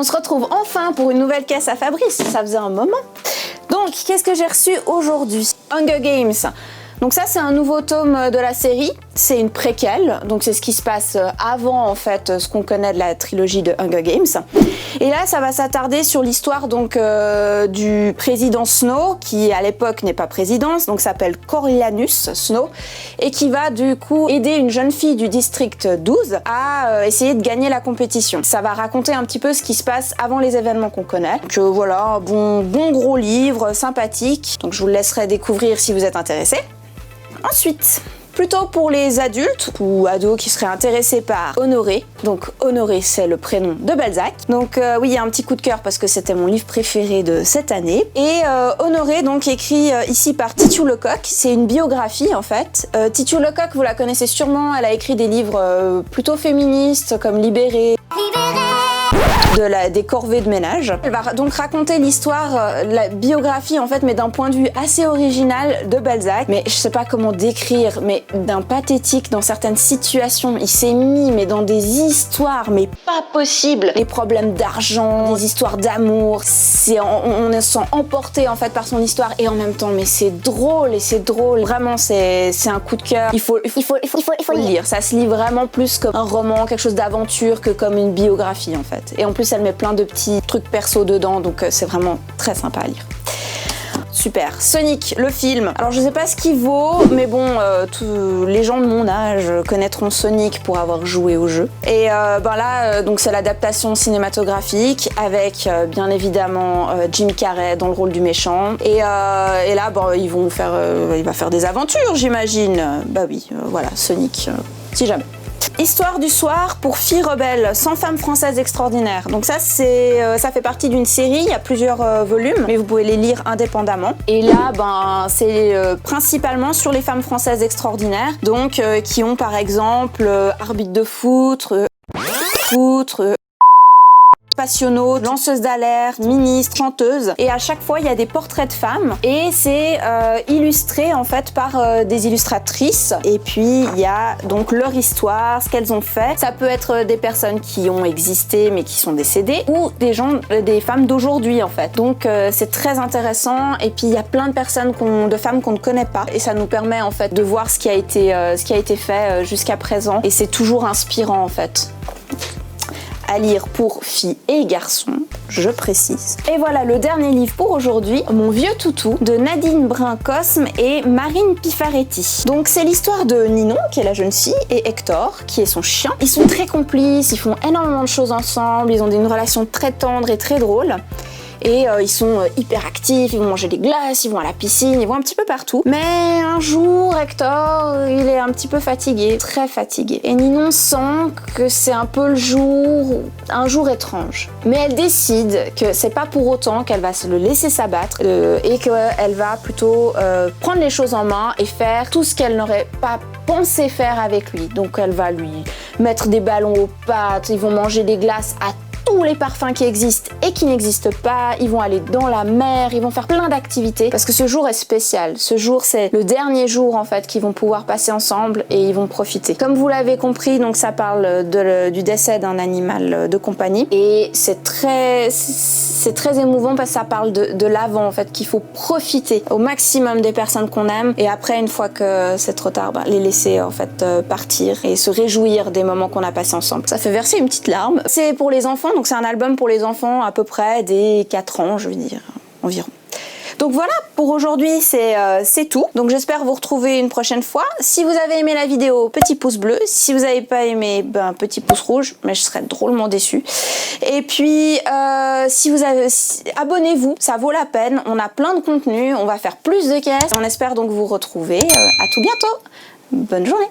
on se retrouve enfin pour une nouvelle caisse à Fabrice, ça faisait un moment. Donc, qu'est-ce que j'ai reçu aujourd'hui? Hunger Games. Donc ça, c'est un nouveau tome de la série, c'est une préquelle, donc c'est ce qui se passe avant en fait ce qu'on connaît de la trilogie de Hunger Games. Et là, ça va s'attarder sur l'histoire donc du président Snow, qui à l'époque n'est pas président, donc s'appelle Coriolanus Snow, et qui va du coup aider une jeune fille du district 12 à essayer de gagner la compétition. Ça va raconter un petit peu ce qui se passe avant les événements qu'on connaît. Donc voilà, un bon gros livre, sympathique, donc je vous le laisserai découvrir si vous êtes intéressés. Ensuite, plutôt pour les adultes ou ados qui seraient intéressés par Honoré. Donc Honoré, c'est le prénom de Balzac. Donc oui, il y a un petit coup de cœur parce que c'était mon livre préféré de cette année. Et Honoré, donc écrit ici par Titu Lecoq, c'est une biographie en fait. Titu Lecoq, vous la connaissez sûrement, elle a écrit des livres plutôt féministes comme Libéré. Des corvées de ménage. Elle va donc raconter l'histoire, la biographie en fait, mais d'un point de vue assez original de Balzac. Mais je sais pas comment décrire, mais d'un pathétique dans certaines situations. Il s'est mis mais dans des histoires, mais pas possible. Les problèmes d'argent, des histoires d'amour. On se sent emporté en fait par son histoire et en même temps, mais c'est drôle et c'est drôle. Vraiment, c'est un coup de cœur. Il faut le lire. Ça se lit vraiment plus comme un roman, quelque chose d'aventure que comme une biographie en fait. Et en plus, elle met plein de petits trucs perso dedans, donc c'est vraiment très sympa à lire. Super. Sonic, le film. Alors je sais pas ce qu'il vaut, mais bon, tous les gens de mon âge connaîtront Sonic pour avoir joué au jeu. Et donc c'est l'adaptation cinématographique avec bien évidemment Jim Carrey dans le rôle du méchant. Et là, il va faire des aventures, j'imagine. Bah oui, voilà, Sonic, si jamais. Histoire du soir pour filles rebelles, 100 femmes françaises extraordinaires. Donc ça fait partie d'une série, il y a plusieurs volumes, mais vous pouvez les lire indépendamment. Et là, c'est principalement sur les femmes françaises extraordinaires, donc qui ont par exemple arbitre de foot, passionnaux, lanceuses d'alerte, ministres, chanteuses, et à chaque fois il y a des portraits de femmes et c'est illustré en fait par des illustratrices, et puis il y a donc leur histoire, ce qu'elles ont fait. Ça peut être des personnes qui ont existé mais qui sont décédées, ou des femmes d'aujourd'hui en fait. Donc c'est très intéressant, et puis il y a plein de personnes de femmes qu'on ne connaît pas, et ça nous permet en fait de voir ce qui a été fait jusqu'à présent, et c'est toujours inspirant en fait. À lire pour filles et garçons, je précise. Et voilà le dernier livre pour aujourd'hui, Mon vieux toutou, de Nadine Brun-Cosme et Marine Pifaretti. Donc c'est l'histoire de Ninon, qui est la jeune fille, et Hector, qui est son chien. Ils sont très complices, ils font énormément de choses ensemble, ils ont une relation très tendre et très drôle. Et ils sont hyper actifs, ils vont manger des glaces, ils vont à la piscine, ils vont un petit peu partout. Mais un jour, Hector, il est un petit peu fatigué, très fatigué. Et Ninon sent que c'est un peu un jour étrange. Mais elle décide que c'est pas pour autant qu'elle va se le laisser s'abattre et qu'elle va plutôt prendre les choses en main et faire tout ce qu'elle n'aurait pas pensé faire avec lui. Donc elle va lui mettre des ballons aux pattes, ils vont manger des glaces à tous les parfums qui existent et qui n'existent pas, ils vont aller dans la mer, ils vont faire plein d'activités parce que ce jour est spécial. Ce jour, c'est le dernier jour en fait qu'ils vont pouvoir passer ensemble et ils vont profiter. Comme vous l'avez compris, donc ça parle du décès d'un animal de compagnie, et c'est très émouvant parce que ça parle de l'avant en fait, qu'il faut profiter au maximum des personnes qu'on aime, et après, une fois que c'est trop tard, les laisser en fait partir et se réjouir des moments qu'on a passés ensemble. Ça fait verser une petite larme. C'est pour les enfants, donc c'est un album pour les enfants à peu près des 4 ans, je veux dire, environ. Donc voilà, pour aujourd'hui, c'est tout. Donc j'espère vous retrouver une prochaine fois. Si vous avez aimé la vidéo, petit pouce bleu. Si vous n'avez pas aimé, petit pouce rouge, mais je serais drôlement déçue. Et puis, abonnez-vous, ça vaut la peine. On a plein de contenu, on va faire plus de caisses. On espère donc vous retrouver. À tout bientôt. Bonne journée.